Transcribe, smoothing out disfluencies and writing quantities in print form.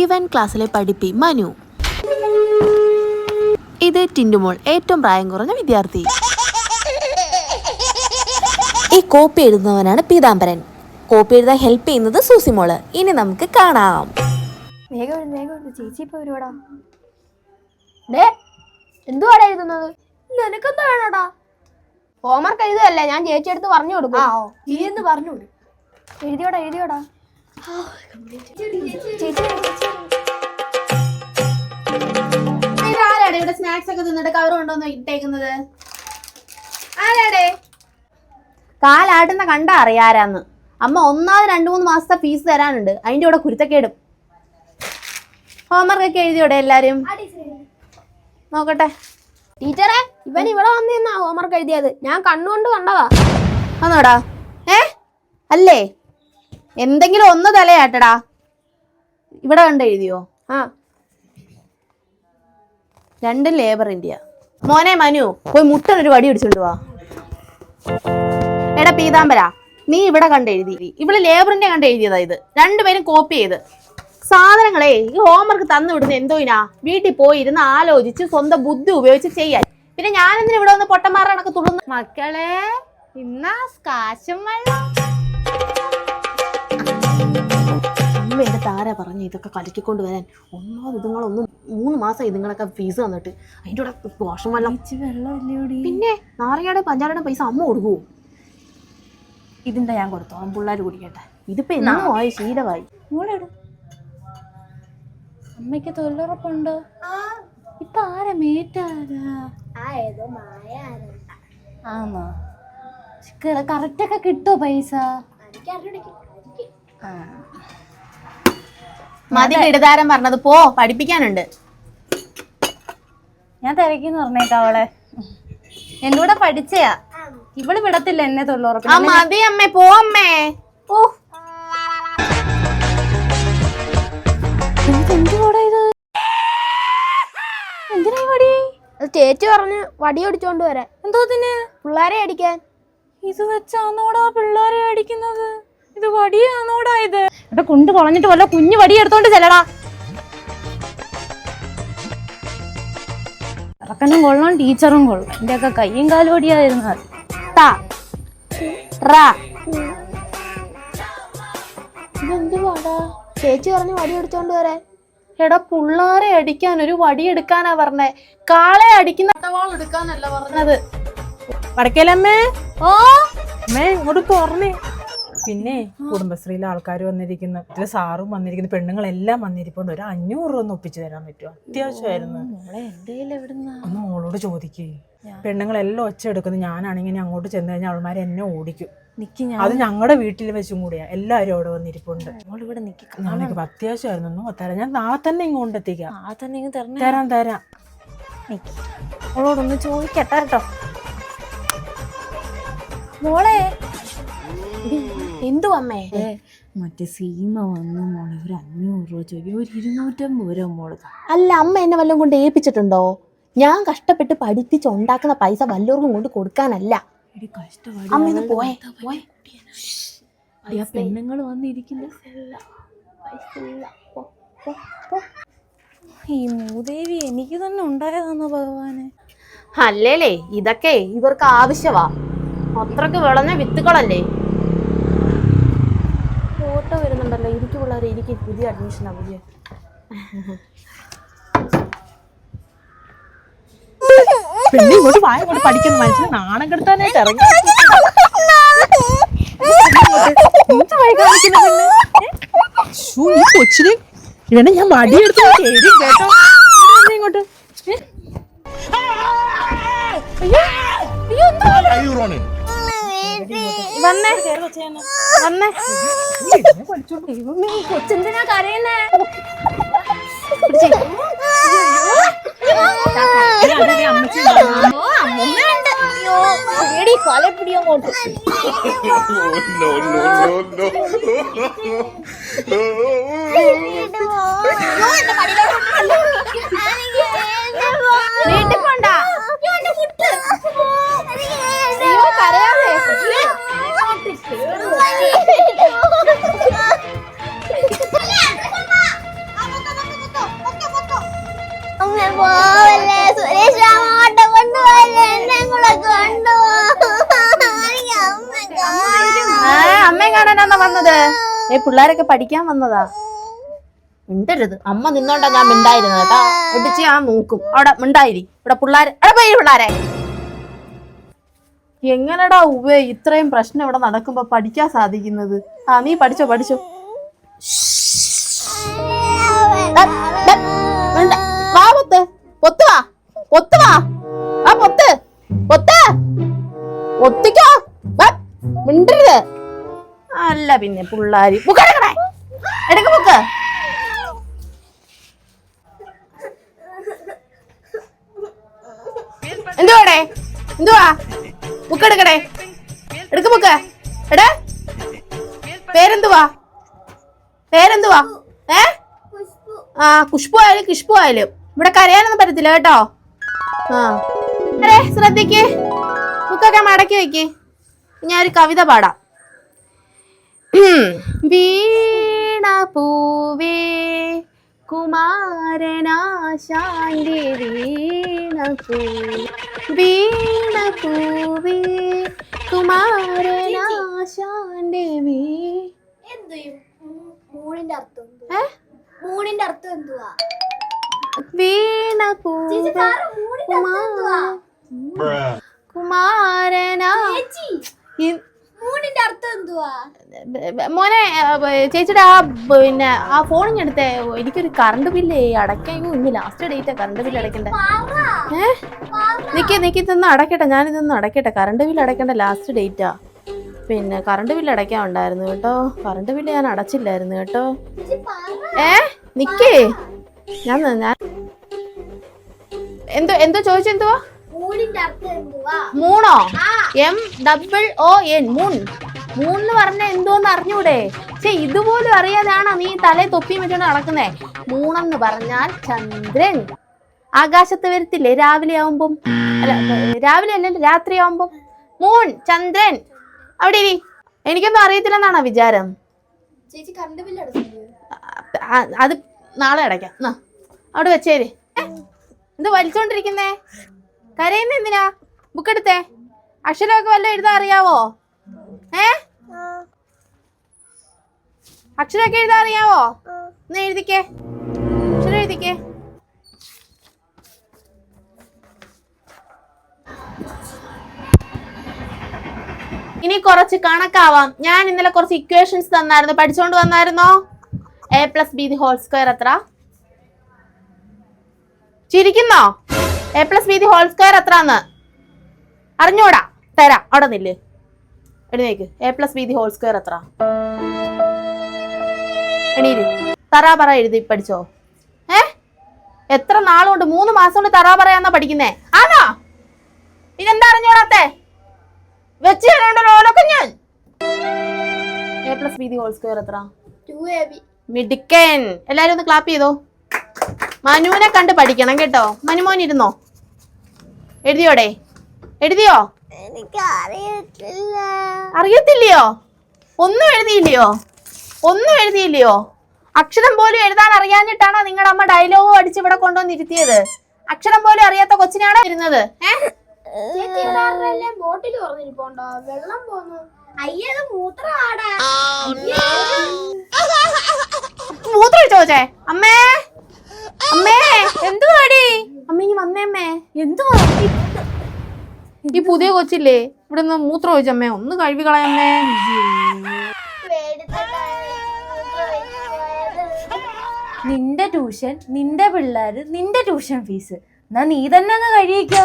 ഇവൻ ക്ലാസ്സിലെ പഠിപ്പി മനു. ഇത് ടിൻഡുമോൾ, ഏറ്റവും പ്രായം കുറഞ്ഞ വിദ്യാർത്ഥി. ഈ കോപ്പി എഴുതുന്നവനാണ് പീതാംബരൻ. കോപ്പി എഴുതാൻ ഹെൽപ്പ് ചെയ്യുന്നത് സൂസിമോള്. ഇനി നമുക്ക് കാണാം. ചേച്ചി ഇപ്പൊ വരുവാടാ. എന്തുവാടാ എഴുതുന്നത്? നിനക്കെന്താ വേണോടാ? ഹോംവർക്ക് എഴുതുകയല്ലേ, ഞാൻ ചേച്ചി എടുത്ത് പറഞ്ഞു കൊടുക്കും. എന്ന് പറഞ്ഞു കൊടുക്കും. എഴുതിയോടാ. ആരാടെ ഇവിടെ സ്നാക്സ് ഒക്കെ തിന്നിട്ട് കവർ കൊണ്ടോന്ന് ഇട്ടേക്കുന്നത്? ആരാടെ? കാലാട്ടുന്ന കണ്ട അറിയാരാന്ന്. അമ്മ ഒന്നാമത് 2-3 മാസത്തെ ഫീസ് തരാനുണ്ട്. അതിന്റെ കൂടെ കുരുത്തക്കേടും. ഹോംവർക്ക് ഒക്കെ എഴുതിയോടെ എല്ലാരും? നോക്കട്ടെ. ടീച്ചറെ, ഇവൻ ഇവിടെ വന്നിരുന്നാ ഹോംവർക്ക് എഴുതിയത്. ഞാൻ കണ്ണുകൊണ്ട് കണ്ടതാ. വന്നോടാ. അല്ലേ, എന്തെങ്കിലും ഒന്ന് തലയാട്ടടാ. ഇവിടെ കണ്ട് എഴുതിയോ? 2 ലേബർ ഇന്ത്യ. മോനെ മനു, പോയി മുട്ടനൊരു വടി പിടിച്ചോണ്ട് വാ. എടാ പീതാംബര, നീ ഇവിടെ കണ്ട് എഴുതി. ഇവിടെ ലേബറിന്റെ കണ്ട് എഴുതിയതാ ഇത്. 2 പേരും കോപ്പി ചെയ്ത്. സാധനങ്ങളെ ഈ ഹോംവർക്ക് തന്നു വിടുന്ന എന്തോയിനാ? വീട്ടിൽ പോയി ഇരുന്ന് ആലോചിച്ച് സ്വന്തം ബുദ്ധി ഉപയോഗിച്ച് ചെയ്യാൻ. പിന്നെ ഞാനെന്തിനാ ഇവിടെ വന്ന് പൊട്ടന്മാരുടെ കണക്ക് തുള്ളുന്നു? മക്കളെ, ഇന്നാ കാശും വെള്ളം. അമ്മയുടെ താര പറഞ്ഞു ഇതൊക്കെ കലക്കിക്കൊണ്ട് വരാൻ. ഒന്നാമത് ഇതുങ്ങളൊന്നും 3 മാസം ഇതുങ്ങളൊക്കെ ഫീസ് തന്നിട്ട് അതിൻ്റെ കൂടെ വാഷം വെള്ളം. പിന്നെ നാരങ്ങയുടെ പഞ്ചാരയുടെ പൈസ അമ്മ കൊടുക്കുവോ? ഇതിന്റെ ഞാൻ കൊടുത്തോളം പിള്ളേർ കുടിക്കട്ടെ. ഇതിപ്പോ എന്നാ ശീലമായി. അമ്മയ്ക്ക് തൊഴിലുറപ്പുണ്ടോ? ഇപ്പൊ ആരാ മേറ്റാരാ? ആണോ? കറക്റ്റൊക്കെ കിട്ടോ പൈസ? മതി ഇടുതാരം പറഞ്ഞത്. പോ, പഠിപ്പിക്കാനുണ്ട്. ഞാൻ തിരക്കിന്ന് പറഞ്ഞേക്കാം അവളെ. എന്റെ കൂടെ പഠിച്ചയാ. ഇവള് വിടത്തില്ല എന്നെ തൊഴിലുറപ്പ്. മതി അമ്മേ, പോ അമ്മേ. ഓ, എന്തുകൂടാ ഇത്? എന്തിനാ വടി? ചേച്ചി പറഞ്ഞ് വടി അടിച്ചോണ്ട് വരാൻ. എന്തോത്തിന്? പിള്ളേരെ അടിക്കാൻ. ഇത് വെച്ചാന്നോടാ പിള്ളേരെ അടിക്കുന്നത്? ഇത് വടിയാന്നോടാ ഇത്? ഇവിടെ കൊണ്ട് കളഞ്ഞിട്ട് വല്ല കുഞ്ഞു വടി എടുത്തോണ്ട് ചെല്ലടാ. ഇറക്കനും കൊള്ളാം, ടീച്ചറും കൊള്ളാം. എന്റെ ഒക്കെ കയ്യും കാലും ഓടിയായിരുന്നു. ഇതെന്തുവാടാ? ചേച്ചി പറഞ്ഞ് വടി അടിച്ചോണ്ട് വരാൻ. എടാ, പിള്ളേരെ അടിക്കാൻ ഒരു വടി എടുക്കാനാ പറഞ്ഞേ. കാളെ അടിക്കുന്ന എടുക്കാനല്ല പറഞ്ഞത്. വടക്കേലമ്മേ, ഓ അമ്മേ ഇങ്ങോട്ട് തുറന്നേ. പിന്നെ കുടുംബശ്രീയിലെ ആൾക്കാർ വന്നിരിക്കുന്നു, ഇതിലെ സാറും വന്നിരിക്കുന്നു, പെണ്ണുങ്ങളെല്ലാം വന്നിരിപ്പുണ്ട്. ഒരു 500 രൂപ ഒന്ന് ഒപ്പിച്ചു തരാൻ പറ്റുമോ? അത്യാവശ്യമായിരുന്നു. ഒന്ന് മോളോട് ചോദിക്കേ. പെണ്ണുങ്ങളെല്ലാം ഒച്ച എടുക്കുന്നു. ഞാനാണെങ്കിൽ അങ്ങോട്ട് ചെന്ന് കഴിഞ്ഞാൽ അവൾമാരെ എന്നെ ഓടിക്കും. അത് ഞങ്ങളുടെ വീട്ടിൽ വെച്ചും കൂടിയാ. എല്ലാവരും അവിടെ വന്നിരിപ്പുണ്ട്. ഞാനൊക്കെ അത്യാവശ്യമായിരുന്നു. ഒന്ന് തരാം. ഞാൻ നാളെ തന്നെ ഇങ്ങോട്ട് എത്തിക്കാം. തരാം. അവളോടൊന്ന് ചോദിക്കട്ടെ കേട്ടോ. മോളെ, എന്തു അമ്മേ? മറ്റേ സീമ വന്ന് മോളെ ഒരു 500 രൂപ ചോദിക്കും. ഒരു 250 രൂപ മോള്. അല്ല, അമ്മ എന്നെ വല്ലതും കൊണ്ട് ഏൽപ്പിച്ചിട്ടുണ്ടോ? ഞാൻ കഷ്ടപ്പെട്ട് പഠിപ്പിച്ച് ഉണ്ടാക്കുന്ന പൈസ വല്ലവർക്കും കൊണ്ട് കൊടുക്കാനല്ല. അമ്മ ഇത് പോയെ. പെണ്ണുങ്ങൾ വന്നിരിക്കുന്നു. ഈ മൂദേവി എനിക്ക് തന്നെ ഉണ്ടായതാണോ ഭഗവാനെ? അല്ലേലേ, ഇതൊക്കെ ഇവർക്ക് ആവശ്യമാ. അത്രക്ക് വിളഞ്ഞ വിത്തുകളല്ലേ. ഫോട്ടോ വരുന്നുണ്ടല്ലോ. ഇരിക്കു പിള്ളേരെ, ഇരിക്കും. പുതിയ അഡ്മിഷനാ. പുതിയ പെണ്ണ് ഇങ്ങോട്ട് വായ കൊണ്ട് പഠിക്കുന്ന മനുഷ്യന് നാണം കെടുത്താനായിട്ട് ഇറങ്ങി. കൊച്ചിന് ഇവനെ ഞാൻ വടിയെടുത്ത് കേട്ടോ. ഇങ്ങോട്ട് കൊച്ചെന്തിനാ കരയുന്നേ? കൊലപ്പിടിയോട്ട് വീട്ടിൽ പോണ്ടാ. കാണാനാണോ വന്നത്? പിള്ളേരൊക്കെ പഠിക്കാൻ വന്നതാ. മിണ്ടരുത്. അമ്മ നിന്നോണ്ടാ ഞാൻ മിണ്ടായിരുന്നു കേട്ടോ. ഇടിച്ച് ഞാൻ നോക്കും. അവിടെ മിണ്ടായിരി. ഇവിടെ പിള്ളേരെ അവിടെ പോയി പിള്ളേരെ. എങ്ങനെടാ ഉവ്വേ ഇത്രയും പ്രശ്നം ഇവിടെ നടക്കുമ്പോ പഠിക്കാൻ സാധിക്കുന്നത്? നീ പഠിച്ചോ. വാ പൊത്ത്. ഒത്തിക്കോ. മിണ്ടരുത്. അല്ല പിന്നെ പിള്ളാര് എടുക്ക ബുക്ക്. എന്തുവാ ബുക്ക് എടുക്കടേ. എടുക്ക ബുക്ക്. എടേ പേരെന്തുവാ? കുഷ്പു ആയാലും കിഷ്പു ആയാലും ഇവിടെ കരയാനൊന്നും പറ്റത്തില്ല കേട്ടോ. ശ്രദ്ധിക്ക്. ബുക്കൊക്കെ മടക്കി വെക്ക്. ഞാൻ ഒരു കവിത പാടാം. വീണ പൂവേ കുമാരനാശാന്റെ വീണ പൂവേ കുമാരനാശാന്റെ മൂണിന്റെ അർത്ഥം എന്തുവാ? വീണ പൂവേ കുമാരനാ. മൂണിന്റെ അർത്ഥം എന്തുവാ മോനെ? ചേച്ചിയുടെ പിന്നെ ആ ഫോണിങ് എടുത്തേ. എനിക്കൊരു കറണ്ട് ബില്ല് അടയ്ക്കാൻ. ഇന്ന് ലാസ്റ്റ് ഡേറ്റാ കറണ്ട് ബില്ല് അടയ്ക്കണ്ടേ. നിക്ക് ഇതൊന്നും അടയ്ക്കട്ടെ. ഞാനിതൊന്നും അടയ്ക്കട്ടെ. കറണ്ട് ബില്ല് അടയ്ക്കേണ്ട ലാസ്റ്റ് ഡേറ്റാ. പിന്നെ കറണ്ട് ബില്ല് അടയ്ക്കാൻ ഉണ്ടായിരുന്നു കേട്ടോ. കറണ്ട് ബില്ല് ഞാൻ അടച്ചില്ലായിരുന്നു കേട്ടോ. നിക്കേ. ഞാൻ എന്തോ ചോദിച്ചെന്തുവാ? മൂണോ? MOON. മൂന്ന് പറഞ്ഞ എന്തോന്ന് അറിഞ്ഞൂടെ? ഇതുപോലും അറിയാതാണോ നീ തലേ തൊപ്പിയും വെച്ചോണ്ട് നടക്കുന്നേ? മൂണെന്ന് പറഞ്ഞാൽ ചന്ദ്രൻ. ആകാശത്ത് വരത്തില്ലേ രാവിലെ ആവുമ്പം? അല്ല രാവിലെ അല്ലല്ലോ, രാത്രി ആവുമ്പം. മൂൺ, ചന്ദ്രൻ. അവിടെ ഇരി. എനിക്കൊന്നും അറിയത്തില്ലെന്നാണോ വിചാരം? അത് നാളെ അടയ്ക്കാം. അവിടെ വെച്ചേര്. എന്ത് വലിച്ചോണ്ടിരിക്കുന്നേ? കരയുന്ന എന്തിനാ? ബുക്ക് എടുത്തേ. അക്ഷരമൊക്കെ വല്ലതും എഴുതാൻ അറിയാവോ? അക്ഷരമൊക്കെ എഴുതാൻ അറിയാവോ? ഒന്ന് എഴുതിക്കേ. അക്ഷരം എഴുതിക്കേ. ഇനി കുറച്ച് കണക്കാവാം. ഞാൻ ഇന്നലെ കുറച്ച് ഇക്വേഷൻസ് തന്നായിരുന്നു. പഠിച്ചോണ്ട് വന്നായിരുന്നോ? A+B² എത്ര? ചിരിക്കുന്നോ? A+B² എത്രാന്ന് അറിഞ്ഞൂടാ? തരാം. അവിടെ നില്ല്. എഴുന്നേക്ക്. A+B² എത്ര? എണീര്. തറാപറ എഴുതി പഠിച്ചോ? എത്ര നാളുകൊണ്ട്? 3 മാസം കൊണ്ട് തറാപറയാന്നാ പഠിക്കുന്നേ? ആണോ? ഇതെന്താ അറിഞ്ഞൂടാത്തെ? വെച്ച് തരണ്ടല്ലോലൊക്കെ ഞാൻ. A+B² എത്ര? 2AB. മിടുക്കൻ. എല്ലാരും ഒന്ന് ക്ലാപ്പ് ചെയ്തോ. മനുവിനെ കണ്ട് പഠിക്കണം കേട്ടോ. മനുമോൻ ഇരുന്നോ. എഴുതിയോടെ? എഴുതിയോ? അറിയത്തില്ലയോ? ഒന്നും എഴുതിയില്ലയോ? അക്ഷരം പോലും എഴുതാൻ അറിയാഞ്ഞിട്ടാണോ നിങ്ങളുടെ അമ്മ ഡയലോഗ് അടിച്ച് ഇവിടെ കൊണ്ടുവന്നിരുത്തിയത്? അക്ഷരം പോലും അറിയാത്ത കൊച്ചിനാണ് ഇരുന്നത്. ബോട്ടിൽ പറഞ്ഞിരിപ്പുണ്ടോ? വെള്ളം പോന്നു. അയ്യത് മൂത്രം ചോദിച്ചേ. അമ്മേ എന്തുവാടി? അമ്മ ഇനി വന്നേമ്മേ. എന്തുവാ ഈ പുതിയ കൊച്ചില്ലേ ഇവിടുന്ന് മൂത്രം ചോദിച്ചമ്മേ? ഒന്ന് കഴുകി കളയമ്മേ. നിന്റെ ട്യൂഷൻ, നിന്റെ പിള്ളേര്, നിന്റെ ട്യൂഷൻ ഫീസ്. എന്നാ നീ തന്നെ അങ്ങ് കഴിയിക്കോ.